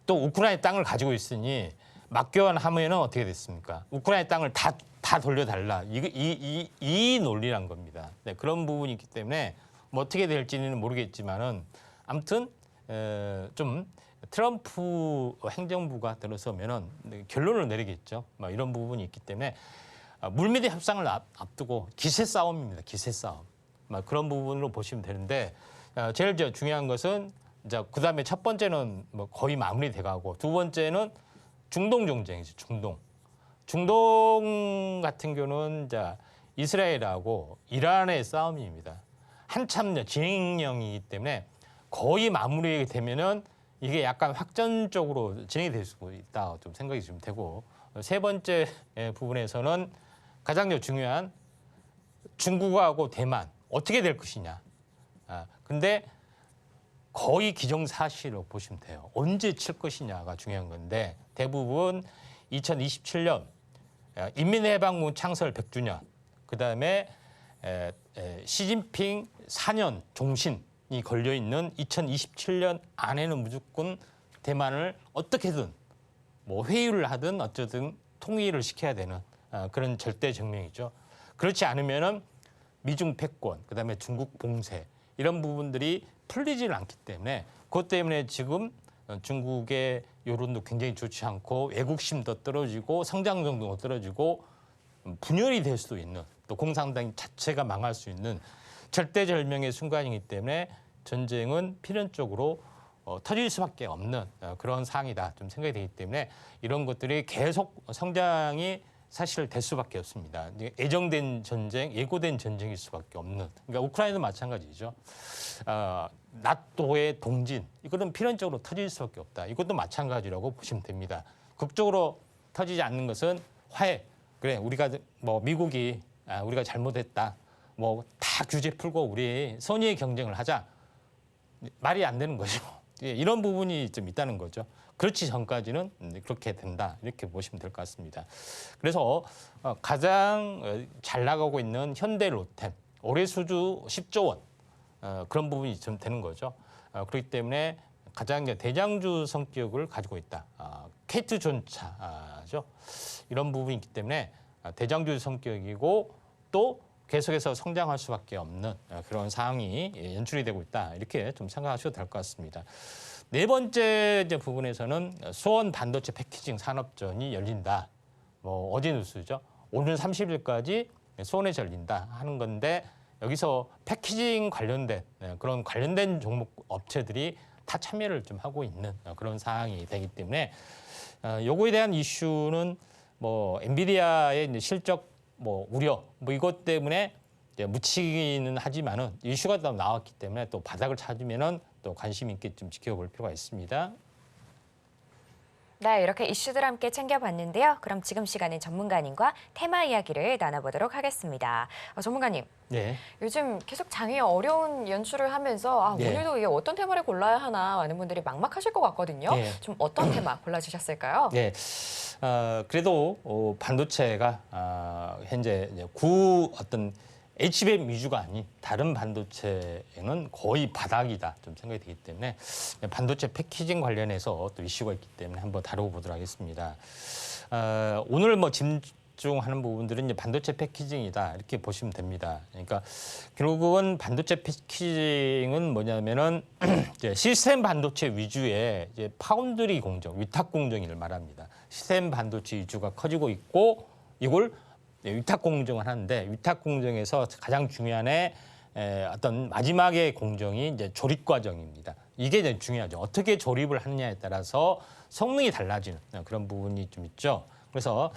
또 우크라이나 땅을 가지고 있으니 맞교환하면은 어떻게 됐습니까? 우크라이나 땅을 다 돌려달라. 이 논리란 겁니다. 네, 그런 부분이 있기 때문에 뭐 어떻게 될지는 모르겠지만은 아무튼 좀 트럼프 행정부가 들어서면은 결론을 내리겠죠. 뭐 이런 부분이 있기 때문에 물밑의 협상을 앞두고 기세 싸움입니다. 기세 싸움. 뭐 그런 부분으로 보시면 되는데 제일 중요한 것은 이제 그다음에 첫 번째는 뭐 거의 마무리돼가고 두 번째는 중동 정쟁이죠. 중동 같은 경우는 이제 이스라엘하고 이란의 싸움입니다. 한참 진행형이기 때문에 거의 마무리되면은 이게 약간 확전적으로 진행이 될 수 있다 좀 생각이 좀 되고 세 번째 부분에서는 가장 중요한 중국하고 대만 어떻게 될 것이냐. 근데 거의 기정사실로 보시면 돼요. 언제 칠 것이냐가 중요한 건데 대부분 2027년 인민해방군 창설 100주년 그다음에 시진핑 4년 종신이 걸려있는 2027년 안에는 무조건 대만을 어떻게든 뭐 회유를 하든 어쩌든 통일을 시켜야 되는 그런 절대정명이죠. 그렇지 않으면은 미중 패권, 그다음에 중국 봉쇄 이런 부분들이 풀리지를 않기 때문에 그것 때문에 지금 중국의 여론도 굉장히 좋지 않고 애국심도 떨어지고 성장 정도가 떨어지고 분열이 될 수도 있는 또 공산당 자체가 망할 수 있는 절대절명의 순간이기 때문에 전쟁은 필연적으로 터질 수밖에 없는 그런 상황이다 좀 생각이 되기 때문에 이런 것들이 계속 성장이 사실 될 수밖에 없습니다. 예정된 전쟁, 예고된 전쟁일 수밖에 없는. 그러니까 우크라이나도 마찬가지죠. 나토의 동진, 이거는 필연적으로 터질 수밖에 없다. 이것도 마찬가지라고 보시면 됩니다. 극적으로 터지지 않는 것은 화해. 그래, 우리가 뭐 미국이 우리가 잘못했다. 뭐 다 규제 풀고 우리 선의의 경쟁을 하자. 말이 안 되는 거죠. 이런 부분이 좀 있다는 거죠. 그렇지 전까지는 그렇게 된다. 이렇게 보시면 될 것 같습니다. 그래서 가장 잘 나가고 있는 현대 롯데 올해 수주 10조 원 그런 부분이 좀 되는 거죠. 그렇기 때문에 가장 대장주 성격을 가지고 있다. KT전차죠. 이런 부분이 있기 때문에 대장주 성격이고 또 계속해서 성장할 수밖에 없는 그런 상황이 연출이 되고 있다. 이렇게 좀 생각하셔도 될 것 같습니다. 네 번째 부분에서는 수원 반도체 패키징 산업전이 열린다. 뭐 어제 뉴스죠. 오늘 30일까지 수원에서 열린다 하는 건데 여기서 패키징 관련된 그런 관련된 종목 업체들이 다 참여를 좀 하고 있는 그런 상황이 되기 때문에 요거에 대한 이슈는 뭐 엔비디아의 이제 실적 뭐 우려 뭐 이것 때문에 이제 묻히기는 하지만은 이슈가 또 나왔기 때문에 또 바닥을 찾으면은 또 관심 있게 좀 지켜볼 필요가 있습니다. 네, 이렇게 이슈들 함께 챙겨봤는데요. 그럼 지금 시간은 전문가님과 테마 이야기를 나눠보도록 하겠습니다. 전문가님, 네. 요즘 계속 장이 어려운 연출을 하면서 네. 오늘도 이게 어떤 테마를 골라야 하나 많은 분들이 막막하실 것 같거든요. 네. 좀 어떤 테마 골라주셨을까요? 네. 그래도 반도체가 현재 이제 어떤 HBM 위주가 아닌 다른 반도체는 거의 바닥이다 좀 생각이 되기 때문에 반도체 패키징 관련해서 또 이슈가 있기 때문에 한번 다루고 보도록 하겠습니다. 오늘 뭐 집중하는 부분들은 이제 반도체 패키징이다 이렇게 보시면 됩니다. 그러니까 결국은 반도체 패키징은 뭐냐면은 이제 시스템 반도체 위주의 이제 파운드리 공정, 위탁 공정을 말합니다. 시스템 반도체 위주가 커지고 있고 이걸 위탁 공정을 하는데 위탁 공정에서 가장 중요한 어떤 마지막의 공정이 이제 조립 과정입니다. 이게 이제 중요하죠. 어떻게 조립을 하느냐에 따라서 성능이 달라지는 그런 부분이 좀 있죠. 그래서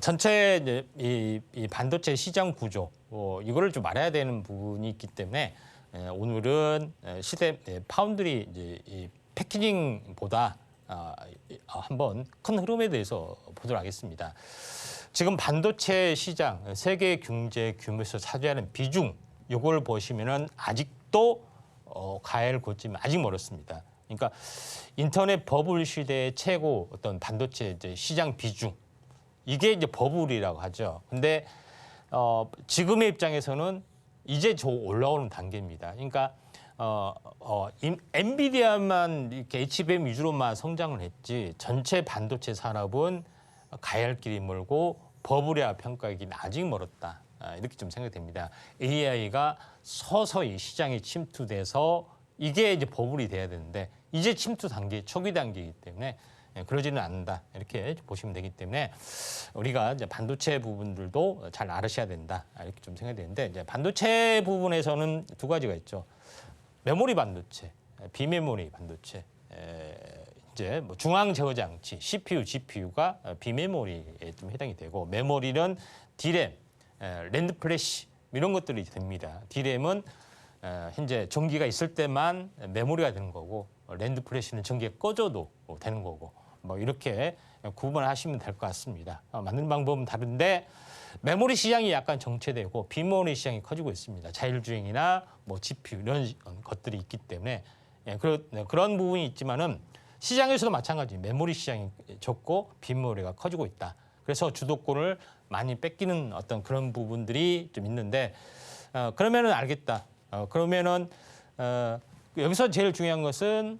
전체 이제 이 반도체 시장 구조 이거를 좀 알아야 되는 부분이 있기 때문에 오늘은 파운드리 이제 이 패키징보다 한번 큰 흐름에 대해서 보도록 하겠습니다. 지금 반도체 시장 세계 경제 규모에서 차지하는 비중 이걸 보시면은 아직도 가해를 걷지만 아직 멀었습니다. 그러니까 인터넷 버블 시대의 최고 어떤 반도체 이제 시장 비중 이게 이제 버블이라고 하죠. 근데 지금의 입장에서는 이제 올라오는 단계입니다. 그러니까 엔비디아만 이렇게 HBM 위주로만 성장을 했지 전체 반도체 산업은 가야 할 길이 멀고 버블이라 평가하기는 아직 멀었다. 이렇게 좀 생각됩니다. AI가 서서히 시장에 침투돼서 이게 이제 버블이 돼야 되는데 이제 침투 단계, 초기 단계이기 때문에 그러지는 않는다. 이렇게 보시면 되기 때문에 우리가 이제 반도체 부분들도 잘 알으셔야 된다. 이렇게 좀 생각이 되는데 이제 반도체 부분에서는 두 가지가 있죠. 메모리 반도체, 비메모리 반도체. 이제 뭐 중앙 제어 장치, CPU, GPU가 비메모리에 좀 해당이 되고 메모리는 D램, 랜드 플래시 이런 것들이 됩니다. D램은 현재 전기가 있을 때만 메모리가 되는 거고 랜드 플래시는 전기가 꺼져도 되는 거고 뭐 이렇게 구분하시면 될 것 같습니다. 만드는 방법은 다른데 메모리 시장이 약간 정체되고 비메모리 시장이 커지고 있습니다. 자율주행이나 뭐 GPU 이런 것들이 있기 때문에 그런 부분이 있지만은 시장에서도 마찬가지 메모리 시장이 적고 빈메모리가 커지고 있다. 그래서 주도권을 많이 뺏기는 어떤 그런 부분들이 좀 있는데 그러면은 알겠다. 그러면은 여기서 제일 중요한 것은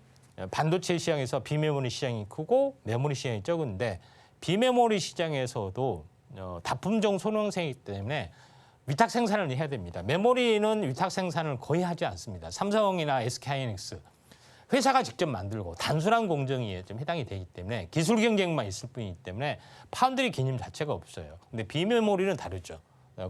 반도체 시장에서 비메모리 시장이 크고 메모리 시장이 적은데 비메모리 시장에서도 다품종 손흥생이기 때문에 위탁 생산을 해야 됩니다. 메모리는 위탁 생산을 거의 하지 않습니다. 삼성이나 SK하이닉스 회사가 직접 만들고 단순한 공정이 좀 해당이 되기 때문에 기술 경쟁만 있을 뿐이기 때문에 파운드리 개념 자체가 없어요. 근데 비메모리는 다르죠.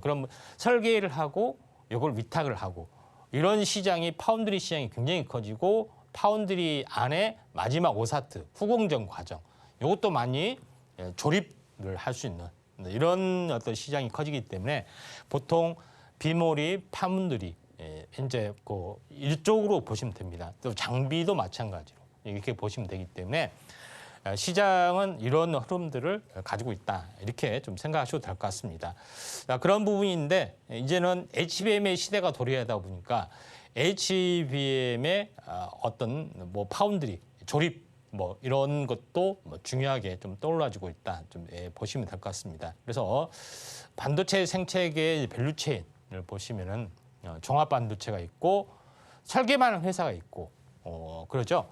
그럼 설계를 하고 이걸 위탁을 하고 이런 시장이 파운드리 시장이 굉장히 커지고 파운드리 안에 마지막 오사트 후공정 과정 이것도 많이 조립을 할 수 있는 이런 어떤 시장이 커지기 때문에 보통 비메모리 파운드리 현재 이쪽으로 보시면 됩니다. 또 장비도 마찬가지로 이렇게 보시면 되기 때문에 시장은 이런 흐름들을 가지고 있다. 이렇게 좀 생각하셔도 될 것 같습니다. 그런 부분인데 이제는 HBM의 시대가 도래하다 보니까 HBM의 어떤 뭐 파운드리, 조립 뭐 이런 것도 뭐 중요하게 좀 떠올라지고 있다. 좀 보시면 될 것 같습니다. 그래서 반도체 생태계의 밸류체인을 보시면은 종합 반도체가 있고 설계만 하는 회사가 있고 그러죠.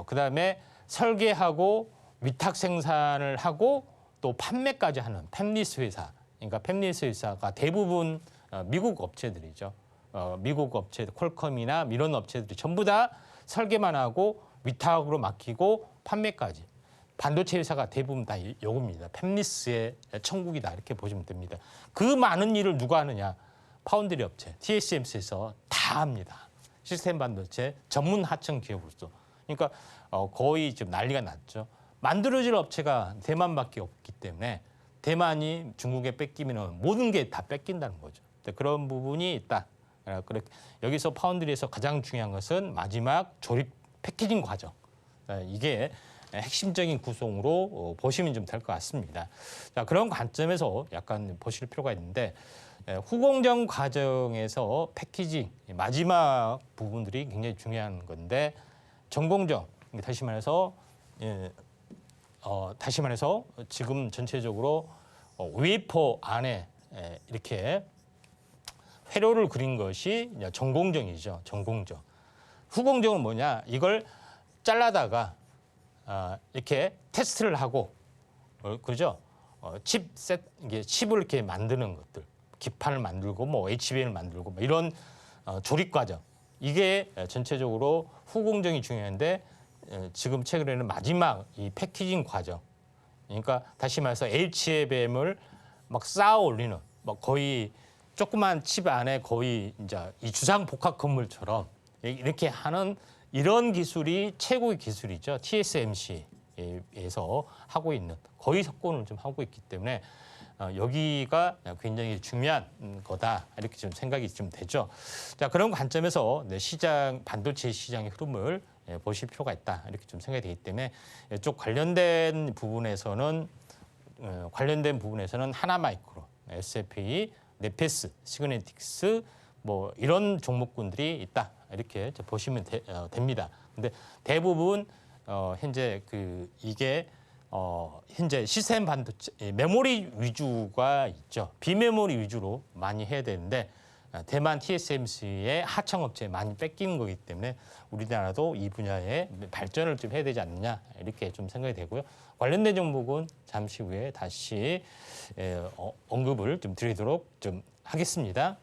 그다음에 설계하고 위탁 생산을 하고 또 판매까지 하는 팹리스 회사. 그러니까 팹리스 회사가 대부분 미국 업체들이죠. 미국 업체들 퀄컴이나 이런 업체들이 전부 다 설계만 하고 위탁으로 맡기고 판매까지. 반도체 회사가 대부분 다 요겁니다. 팹리스의 천국이다 이렇게 보시면 됩니다. 그 많은 일을 누가 하느냐? 파운드리 업체, TSMC에서 다 합니다. 시스템 반도체 전문 하청 기업으로서. 그러니까 거의 지금 난리가 났죠. 만들어질 업체가 대만밖에 없기 때문에 대만이 중국에 뺏기면 모든 게 다 뺏긴다는 거죠. 그런 부분이 있다. 여기서 파운드리에서 가장 중요한 것은 마지막 조립 패키징 과정. 이게 핵심적인 구성으로 보시면 좀 될 것 같습니다. 자, 그런 관점에서 약간 보실 필요가 있는데 후공정 과정에서 패키징 마지막 부분들이 굉장히 중요한 건데 전공정 다시 말해서 지금 전체적으로 웨이퍼 안에 이렇게 회로를 그린 것이 전공정이죠. 전공정. 후공정은 뭐냐? 이걸 잘라다가 이렇게 테스트를 하고 그죠? 이게 칩을 이렇게 만드는 것들, 기판을 만들고 뭐 HBM을 만들고 뭐 이런 조립 과정. 이게 전체적으로 후공정이 중요한데 지금 최근에는 마지막 이 패키징 과정. 그러니까 다시 말해서 HBM을 막 쌓아 올리는 뭐 거의 조그만 칩 안에 거의 이제 이 주상 복합 건물처럼 이렇게 하는 이런 기술이 최고의 기술이죠. TSMC에서 하고 있는 거의 석권을 좀 하고 있기 때문에 여기가 굉장히 중요한 거다 이렇게 좀 생각이 좀 되죠. 자, 그런 관점에서 반도체 시장의 흐름을 보실 필요가 있다 이렇게 좀 생각이 되기 때문에 이쪽 관련된 부분에서는 하나마이크론, SFA, 네페스, 시그네틱스 뭐 이런 종목군들이 있다 이렇게 보시면 됩니다. 근데 대부분 현재 이게 현재 시스템 반도체 메모리 위주가 있죠. 비메모리 위주로 많이 해야 되는데 대만 TSMC의 하청업체에 많이 뺏기는 거기 때문에 우리나라도 이 분야에 발전을 좀 해야 되지 않느냐 이렇게 좀 생각이 되고요. 관련된 종목은 잠시 후에 다시 언급을 좀 드리도록 좀 하겠습니다.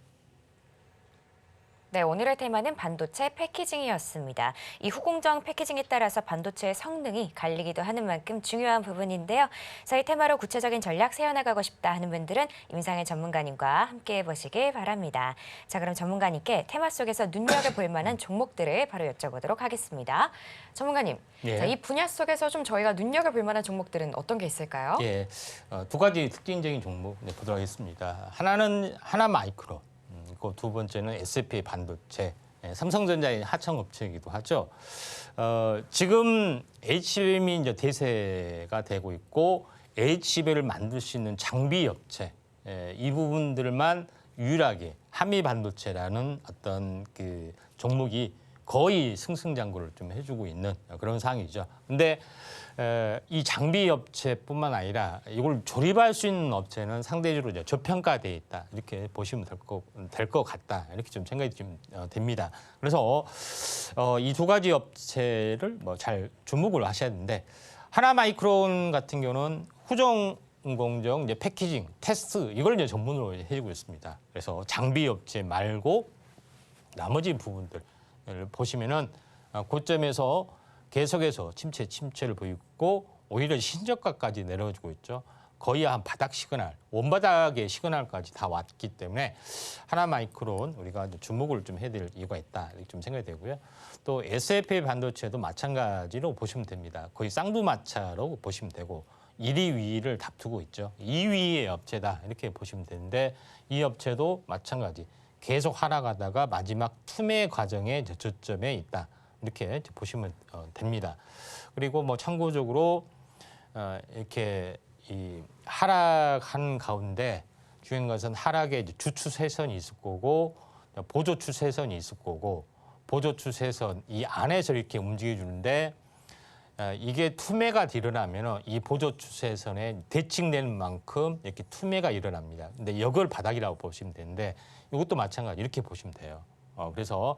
네, 오늘의 테마는 반도체 패키징이었습니다. 이 후공정 패키징에 따라서 반도체의 성능이 갈리기도 하는 만큼 중요한 부분인데요. 자, 이 테마로 구체적인 전략 세워나가고 싶다 하는 분들은 임상의 전문가님과 함께 해보시길 바랍니다. 자, 그럼 전문가님께 테마 속에서 눈여겨볼 만한 종목들을 바로 여쭤보도록 하겠습니다. 전문가님, 예. 자, 이 분야 속에서 좀 저희가 눈여겨볼 만한 종목들은 어떤 게 있을까요? 예, 두 가지 특징적인 종목 보도록 하겠습니다. 하나는 하나마이크론. 두 번째는 SFA 반도체, 삼성전자의 하청업체이기도 하죠. 지금 HBM이 이제 대세가 되고 있고 HBM을 만들 수 있는 장비 업체, 이 부분들만 유일하게 한미 반도체라는 어떤 그 종목이 거의 승승장구를 좀 해주고 있는 그런 상황이죠. 근데 이 장비 업체뿐만 아니라 이걸 조립할 수 있는 업체는 상대적으로 이제 저평가돼 있다 이렇게 보시면 될 것 같다 이렇게 좀 생각이 좀 됩니다. 그래서 이 두 가지 업체를 뭐 잘 주목을 하셔야 되는데 하나마이크론 같은 경우는 후정 공정 이제 패키징 테스트 이걸 이제 전문으로 해주고 있습니다. 그래서 장비 업체 말고 나머지 부분들 보시면은 고점에서 계속해서 침체를 보이고 오히려 신저가까지 내려주고 있죠. 거의 한 바닥 시그널, 원바닥의 시그널까지 다 왔기 때문에 하나마이크론 우리가 주목을 좀 해야 될 이유가 있다 이렇게 좀 생각이 되고요. 또 SFA 반도체도 마찬가지로 보시면 됩니다. 거의 쌍두마차로 보시면 되고 1위, 2위를 다투고 있죠. 2위의 업체다 이렇게 보시면 되는데 이 업체도 마찬가지. 계속 하락하다가 마지막 투매 과정의 저점에 있다. 이렇게 보시면 됩니다. 그리고 뭐 참고적으로 이렇게 이 하락한 가운데 중요한 것은 하락의 주추세선이 있을 거고 보조추세선이 있을 거고 보조추세선 이 안에서 이렇게 움직여 주는데 이게 투매가 일어나면 이 보조추세선에 대칭되는 만큼 이렇게 투매가 일어납니다. 근데 이걸 바닥이라고 보시면 되는데 이것도 마찬가지 이렇게 보시면 돼요. 그래서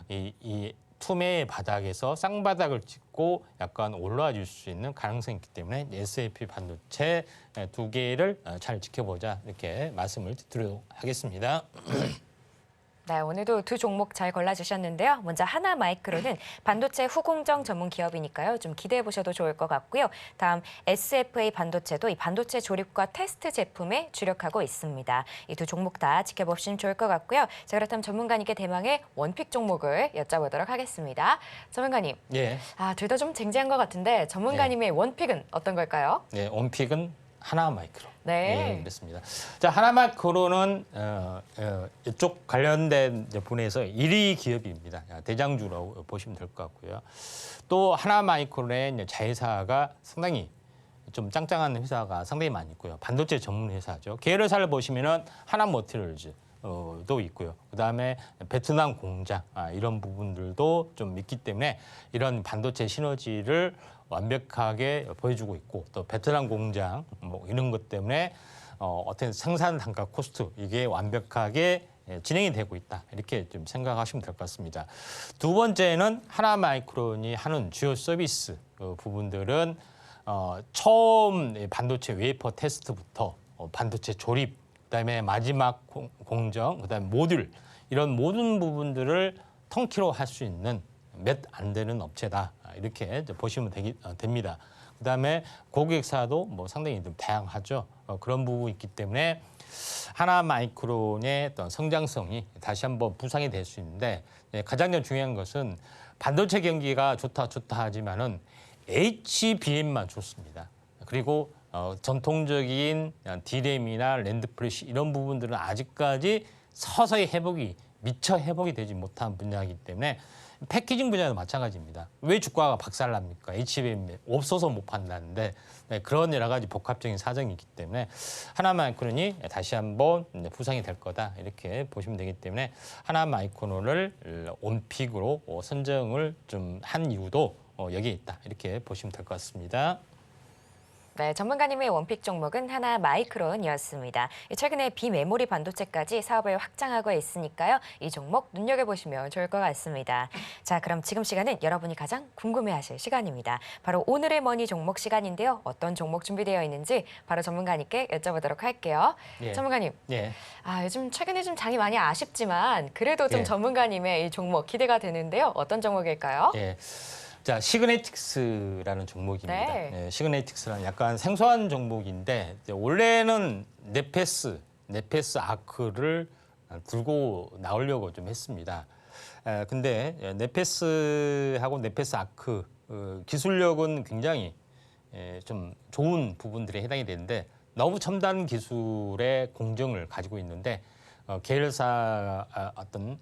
이 투매의 바닥에서 쌍바닥을 찍고 약간 올라와 줄 수 있는 가능성이 있기 때문에 SFA 반도체 두 개를 잘 지켜보자 이렇게 말씀을 드리도록 하겠습니다. 네, 오늘도 두 종목 잘 골라주셨는데요. 먼저 하나마이크론은 반도체 후공정 전문 기업이니까요. 좀 기대해 보셔도 좋을 것 같고요. 다음 SFA 반도체도 이 반도체 조립과 테스트 제품에 주력하고 있습니다. 이 두 종목 다 지켜보시면 좋을 것 같고요. 자, 그렇다면 전문가님께 대망의 원픽 종목을 여쭤보도록 하겠습니다. 전문가님, 예. 둘 다 좀 쟁쟁한 것 같은데 전문가님의 원픽은 어떤 걸까요? 네, 원픽은 하나마이크로. 네. 예, 그렇습니다. 자, 하나마이크로는 이쪽 관련된 분에서 1위 기업입니다. 대장주라고 보시면 될 것 같고요. 또 하나마이크론의 이제 자회사가 상당히 좀 짱짱한 회사가 상당히 많이 있고요. 반도체 전문 회사죠. 계열사를 보시면은 하나머티리얼즈 도 있고요. 그다음에 베트남 공장 이런 부분들도 좀 있기 때문에 이런 반도체 시너지를 완벽하게 보여주고 있고 또 베트남 공장 뭐 이런 것 때문에 어떤 생산 단가 코스트 이게 완벽하게 진행이 되고 있다. 이렇게 좀 생각하시면 될 것 같습니다. 두 번째는 하나마이크론이 하는 주요 서비스 부분들은 처음 반도체 웨이퍼 테스트부터 반도체 조립, 그다음에 마지막 공정, 그다음에 모듈 이런 모든 부분들을 통키로 할 수 있는 몇 안 되는 업체다. 이렇게 보시면 됩니다. 그다음에 고객사도 뭐 상당히 좀 다양하죠. 그런 부분이 있기 때문에 하나마이크론의 어떤 성장성이 다시 한번 부상이 될 수 있는데 가장 중요한 것은 반도체 경기가 좋다 하지만은 HBM만 좋습니다. 그리고 전통적인 D램이나 랜드 플래시 이런 부분들은 아직까지 서서히 미처 회복이 되지 못한 분야이기 때문에 패키징 분야도 마찬가지입니다. 왜 주가가 박살납니까? HBM 없어서 못 판다는데 그런 여러 가지 복합적인 사정이 있기 때문에 하나마이크론이 다시 한번 부상이 될 거다 이렇게 보시면 되기 때문에 하나마이크론을 온픽으로 선정을 좀 한 이유도 여기에 있다 이렇게 보시면 될 것 같습니다. 네, 전문가님의 원픽 종목은 하나마이크론이었습니다. 최근에 비메모리 반도체까지 사업을 확장하고 있으니까요. 이 종목 눈여겨보시면 좋을 것 같습니다. 자, 그럼 지금 시간은 여러분이 가장 궁금해하실 시간입니다. 바로 오늘의 머니 종목 시간인데요. 어떤 종목 준비되어 있는지 바로 전문가님께 여쭤보도록 할게요. 예. 전문가님, 예. 요즘 최근에 좀 장이 많이 아쉽지만 그래도 좀 예. 전문가님의 이 종목 기대가 되는데요. 어떤 종목일까요? 예. 자, 시그네틱스라는 종목입니다. 네. 예, 시그네틱스라는 약간 생소한 종목인데 원래는 네페스 아크를 들고 나오려고 좀 했습니다. 근데 네페스하고 네페스 아크 기술력은 굉장히 좀 좋은 부분들에 해당이 되는데 너무 첨단 기술의 공정을 가지고 있는데 계열사 어떤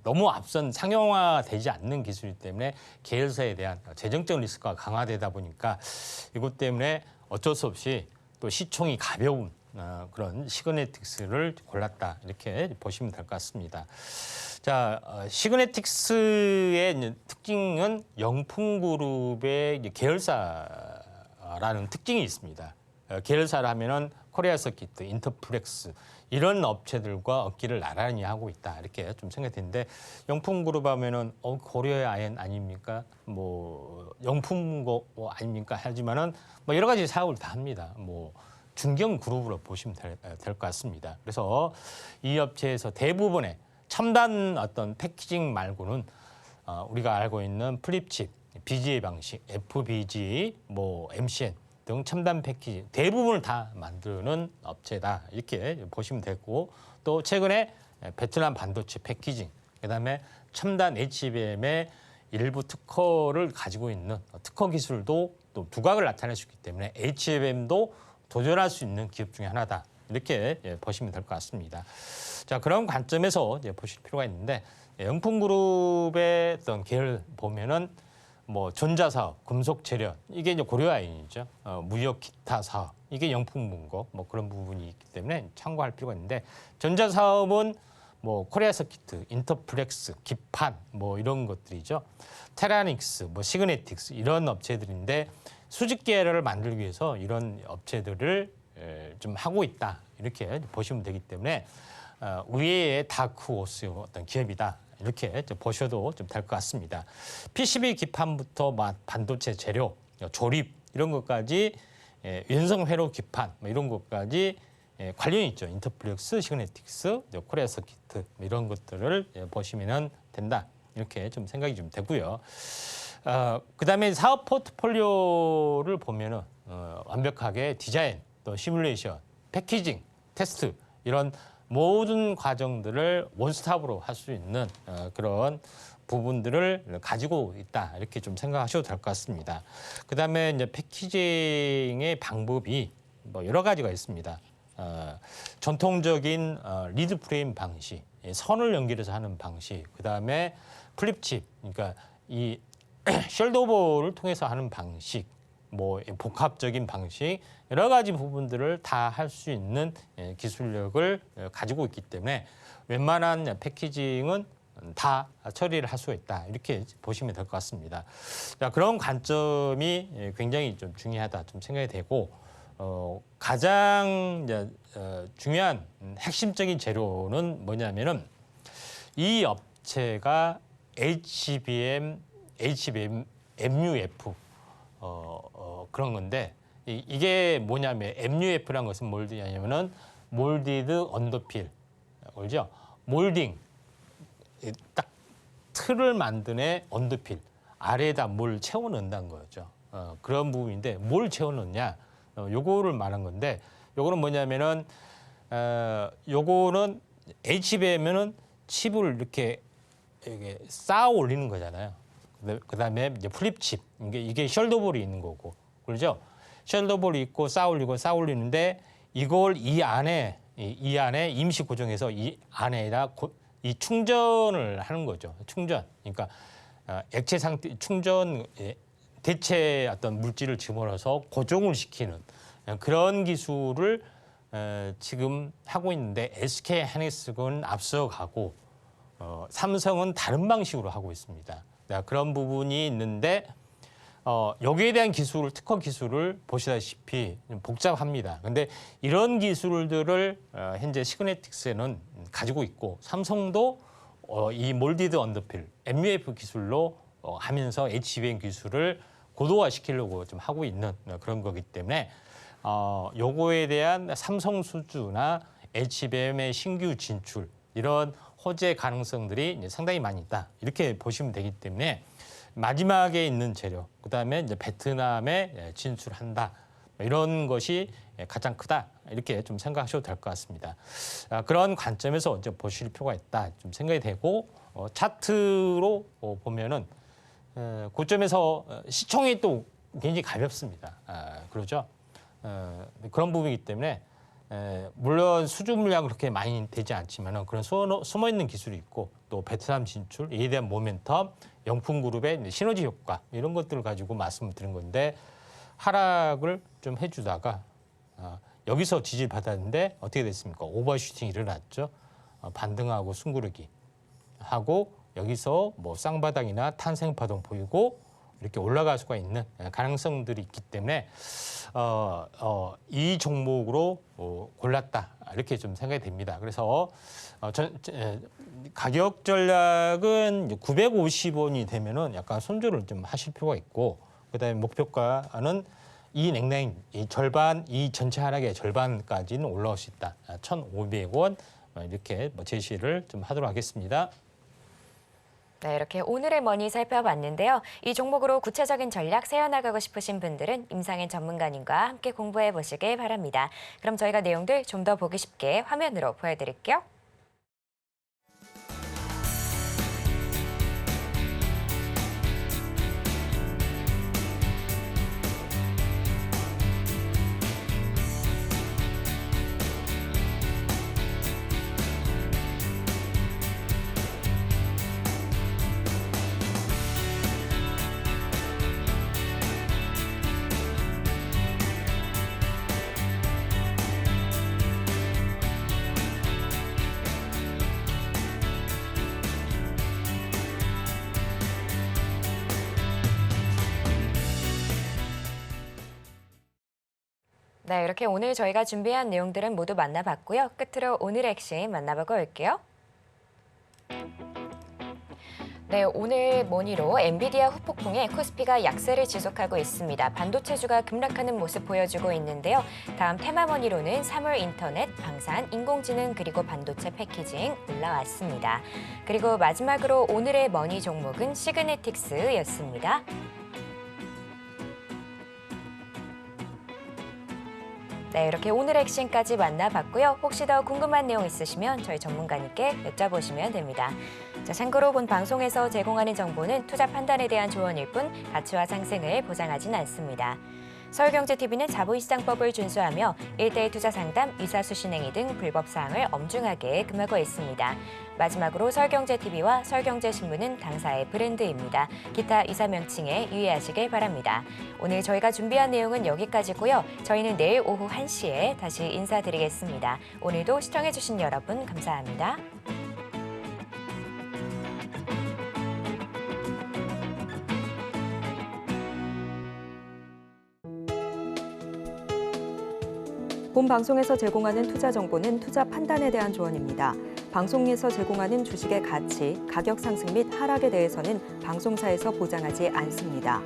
너무 앞선 상용화되지 않는 기술이기 때문에 계열사에 대한 재정적 리스크가 강화되다 보니까 이것 때문에 어쩔 수 없이 또 시총이 가벼운 그런 시그네틱스를 골랐다 이렇게 보시면 될 것 같습니다. 자, 시그네틱스의 특징은 영풍그룹의 계열사라는 특징이 있습니다. 계열사를 하면은 코리아 서키트, 인터플렉스 이런 업체들과 업기를 나란히 하고 있다 이렇게 좀 생각되는데 영풍그룹 하면은 고려의 아연 아닙니까? 뭐 영풍고 아닙니까? 하지만은 뭐 여러 가지 사업을 다 합니다. 뭐 중견 그룹으로 보시면 될 것 같습니다. 그래서 이 업체에서 대부분의 첨단 어떤 패키징 말고는 우리가 알고 있는 플립칩, BGA 방식, FBG, 뭐 MCN 등 첨단 패키지 대부분을 다 만드는 업체다 이렇게 보시면 되고 또 최근에 베트남 반도체 패키징 그다음에 첨단 HBM의 일부 특허를 가지고 있는 특허 기술도 또 두각을 나타낼 수 있기 때문에 HBM도 도전할 수 있는 기업 중에 하나다 이렇게 보시면 될 것 같습니다. 자, 그런 관점에서 보실 필요가 있는데 영풍그룹의 어떤 계열 보면은 뭐 전자사업, 금속재련 이게 이제 고려아연이죠. 무역 기타 사업 이게 영풍문고 뭐 그런 부분이 있기 때문에 참고할 필요가 있는데 전자사업은 뭐 코리아 서키트, 인터플렉스, 기판 뭐 이런 것들이죠. 테라닉스, 뭐 시그네틱스 이런 업체들인데 수직 계열을 만들기 위해서 이런 업체들을 좀 하고 있다 이렇게 보시면 되기 때문에 의외의 다크호스의 어떤 기업이다. 이렇게 보셔도 좀 될 것 같습니다. PCB 기판부터 반도체 재료, 조립 이런 것까지 연성 회로 기판 뭐 이런 것까지 관련이 있죠. 인터플렉스, 시그네틱스, 코리아 서키트 뭐 이런 것들을 보시면 된다. 이렇게 좀 생각이 좀 되고요. 그다음에 사업 포트폴리오를 보면은 완벽하게 디자인, 또 시뮬레이션, 패키징, 테스트 이런 모든 과정들을 원스톱으로 할 수 있는 그런 부분들을 가지고 있다 이렇게 좀 생각하셔도 될 것 같습니다. 그다음에 이제 패키징의 방법이 뭐 여러 가지가 있습니다. 전통적인 리드 프레임 방식, 선을 연결해서 하는 방식, 그다음에 플립칩, 그러니까 이 숄더볼을 통해서 하는 방식, 뭐 복합적인 방식, 여러 가지 부분들을 다 할 수 있는 기술력을 가지고 있기 때문에 웬만한 패키징은 다 처리를 할 수 있다, 이렇게 보시면 될 것 같습니다. 자, 그런 관점이 굉장히 좀 중요하다 좀 생각이 되고, 가장 중요한 핵심적인 재료는 뭐냐면은 이 업체가 MUF 그런 건데, 이게 뭐냐면 MUF라는 것은 뭘냐면은 몰디드 언더필, 알죠? 몰딩, 딱 틀을 만드는 언더필, 아래에다 뭘 채워 넣는다는 거죠. 그런 부분인데 뭘 채워 넣냐? 요거를 말한 건데, 요거는 뭐냐면은 요거는 HBM면은 칩을 이렇게 쌓아 올리는 거잖아요. 그다음에 이제 플립칩, 이게 숄더볼이 있는 거고, 그렇죠? 숄더볼이 있고 쌓아 올리는데, 이걸 이 안에 임시 고정해서 이 안에다 이 충전을 하는 거죠. 충전. 그러니까 액체 상태 충전, 대체 어떤 물질을 집어넣어서 고정을 시키는 그런 기술을 지금 하고 있는데, SK 하이닉스는 앞서가고 삼성은 다른 방식으로 하고 있습니다. 그런 부분이 있는데, 여기에 대한 특허 기술을 보시다시피 복잡합니다. 근데 이런 기술들을 현재 시그네틱스에는 가지고 있고, 삼성도 이 몰디드 언더필, MUF 기술로 하면서 HBM 기술을 고도화시키려고 좀 하고 있는 그런 거기 때문에, 요거에 대한 삼성 수주나 HBM의 신규 진출, 이런 호재 가능성들이 이제 상당히 많이 있다, 이렇게 보시면 되기 때문에, 마지막에 있는 재료, 그다음에 이제 베트남에 진출한다, 이런 것이 가장 크다, 이렇게 좀 생각하셔도 될 것 같습니다. 그런 관점에서 이제 보실 필요가 있다 좀 생각이 되고, 차트로 보면은 고점에서 시총이 또 굉장히 가볍습니다. 그렇죠? 그런 부분이기 때문에, 물론 수주 물량 그렇게 많이 되지 않지만은 그런 숨어 있는 기술이 있고, 또 베트남 진출, 이에 대한 모멘텀, 영풍그룹의 시너지 효과, 이런 것들을 가지고 말씀을 드린 건데, 하락을 좀 해주다가 여기서 지지를 받았는데 어떻게 됐습니까? 오버슈팅이 일어났죠. 반등하고 숨구르기 하고, 여기서 뭐 쌍바닥이나 탄생파동 보이고 이렇게 올라갈 수가 있는 가능성들이 있기 때문에 이 종목으로 골랐다, 이렇게 좀 생각이 됩니다. 그래서 가격 전략은 950원이 되면은 약간 손절을 좀 하실 필요가 있고, 그다음에 목표가는 이 냉랭, 이 절반, 이 전체 하락의 절반까지는 올라올 수 있다. 1,500원 이렇게 제시를 좀 하도록 하겠습니다. 네, 이렇게 오늘의 머니 살펴봤는데요. 이 종목으로 구체적인 전략 세워나가고 싶으신 분들은 임상현 전문가님과 함께 공부해 보시길 바랍니다. 그럼 저희가 내용들 좀 더 보기 쉽게 화면으로 보여드릴게요. 네, 이렇게 오늘 저희가 준비한 내용들은 모두 만나봤고요. 끝으로 오늘의 핵심 만나보고 올게요. 네, 오늘 머니로 엔비디아 후폭풍에 코스피가 약세를 지속하고 있습니다. 반도체주가 급락하는 모습 보여주고 있는데요. 다음 테마 머니로는 3월 인터넷, 방산, 인공지능 그리고 반도체 패키징 올라왔습니다. 그리고 마지막으로 오늘의 머니 종목은 시그네틱스였습니다. 네, 이렇게 오늘의 핵심까지 만나봤고요. 혹시 더 궁금한 내용 있으시면 저희 전문가님께 여쭤보시면 됩니다. 자, 참고로 본 방송에서 제공하는 정보는 투자 판단에 대한 조언일 뿐 가치와 상승을 보장하진 않습니다. 서울경제TV는 자본시장법을 준수하며 일대일 투자 상담, 의사수신행위 등 불법 사항을 엄중하게 금하고 있습니다. 마지막으로 서울경제TV와 서울경제신문은 당사의 브랜드입니다. 기타 이사 명칭에 유의하시길 바랍니다. 오늘 저희가 준비한 내용은 여기까지고요. 저희는 내일 오후 1시에 다시 인사드리겠습니다. 오늘도 시청해주신 여러분 감사합니다. 본 방송에서 제공하는 투자 정보는 투자 판단에 대한 조언입니다. 방송에서 제공하는 주식의 가치, 가격 상승 및 하락에 대해서는 방송사에서 보장하지 않습니다.